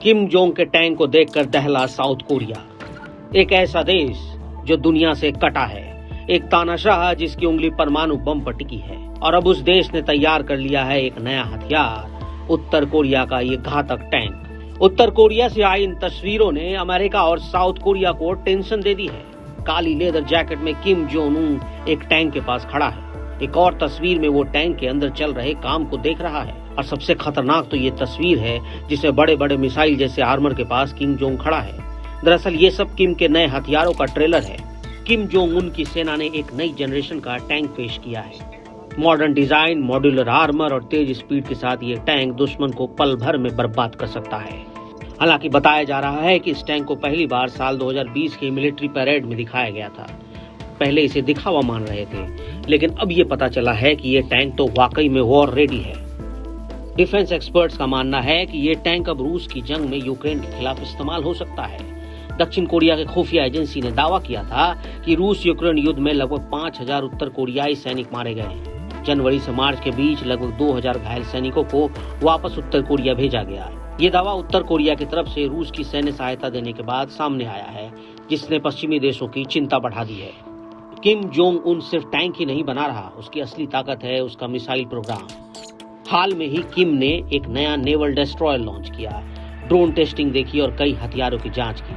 Kim Jong के tank को देखकर दहला साउथ कोरिया। एक ऐसा देश जो दुनिया से कटा है, एक तानाशाह जिसकी उंगली परमाणु बम पर टिकी है, और अब उस देश ने तैयार कर लिया है एक नया हथियार, उत्तर कोरिया का ये घातक टैंक। उत्तर कोरिया से आई इन तस्वीरों ने अमेरिका और साउथ कोरिया को टेंशन दे दी है। काली लेदर जैकेट में किम जोंग उन एक टैंक के पास खड़ा है। एक और तस्वीर में वो टैंक के अंदर चल रहे काम को देख रहा है। और सबसे खतरनाक तो ये तस्वीर है जिसमें बड़े बड़े मिसाइल जैसे आर्मर के पास किम जोंग खड़ा है। दरअसल ये सब किम के नए हथियारों का ट्रेलर है। किम जोंग उन की सेना ने एक नई जनरेशन का टैंक पेश किया है। मॉडर्न डिजाइन, मॉड्यूलर आर्मर और तेज स्पीड के साथ ये टैंक दुश्मन को पल भर में बर्बाद कर सकता है। हालांकि बताया जा रहा है कि इस टैंक को पहली बार साल 2020 के मिलिट्री परेड में दिखाया गया था। पहले इसे दिखावा मान रहे थे, लेकिन अब ये पता चला है कि ये टैंक तो वाकई में वॉर रेडी है। डिफेंस एक्सपर्ट्स का मानना है कि ये टैंक अब रूस की जंग में यूक्रेन के खिलाफ इस्तेमाल हो सकता है। दक्षिण कोरिया के खुफिया एजेंसी ने दावा किया था कि रूस यूक्रेन युद्ध में लगभग 5000 उत्तर कोरियाई सैनिक मारे गए हैं। जनवरी से मार्च के बीच लगभग 2000 घायल सैनिकों को वापस उत्तर कोरिया भेजा गया। ये दावा उत्तर कोरिया की तरफ से रूस की सैन्य सहायता देने के बाद सामने आया है, जिसने पश्चिमी देशों की चिंता बढ़ा दी है। किम जोंग उन सिर्फ टैंक ही नहीं बना रहा, उसकी असली ताकत है उसका मिसाइल प्रोग्राम। हाल में ही किम ने एक नया नेवल डिस्ट्रॉयर लॉन्च किया, ड्रोन टेस्टिंग देखी और कई हथियारों की जांच की।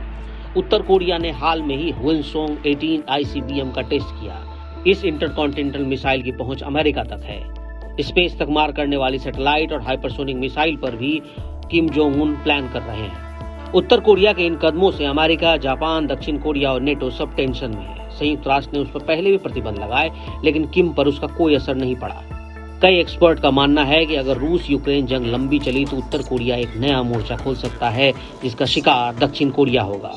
उत्तर कोरिया ने हाल में ही ह्वेनसोंग 18 ICBM का टेस्ट किया। इस इंटरकॉन्टिनेंटल मिसाइल की पहुंच अमेरिका तक है। स्पेस तक मार करने वाली सैटेलाइट और हाइपरसोनिक मिसाइल पर भी किम जोंग उन प्लान कर रहे हैं। उत्तर कोरिया के इन कदमों से अमेरिका, जापान, दक्षिण कोरिया और नेटो सब टेंशन में है। संयुक्त राष्ट्र ने उस पर पहले भी प्रतिबंध लगाए, लेकिन किम पर उसका कोई असर नहीं पड़ा। कई एक्सपर्ट का मानना है कि अगर रूस यूक्रेन जंग लंबी चली तो उत्तर कोरिया एक नया मोर्चा खोल सकता है, जिसका शिकार दक्षिण कोरिया होगा।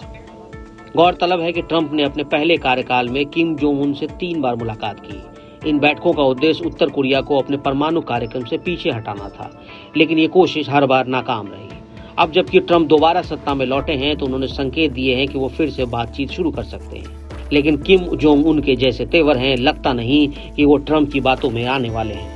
गौरतलब है कि ट्रंप ने अपने पहले कार्यकाल में किम जोंग उन से 3 बार मुलाकात की। इन बैठकों का उद्देश्य उत्तर कोरिया को अपने परमाणु कार्यक्रम से पीछे हटाना था, लेकिन ये कोशिश हर बार नाकाम रही। अब जबकि ट्रंप दोबारा सत्ता में लौटे हैं तो उन्होंने संकेत दिए हैं कि वो फिर से बातचीत शुरू कर सकते हैं, लेकिन किम जोंग उन के जैसे तेवर हैं, लगता नहीं कि वो ट्रंप की बातों में आने वाले हैं।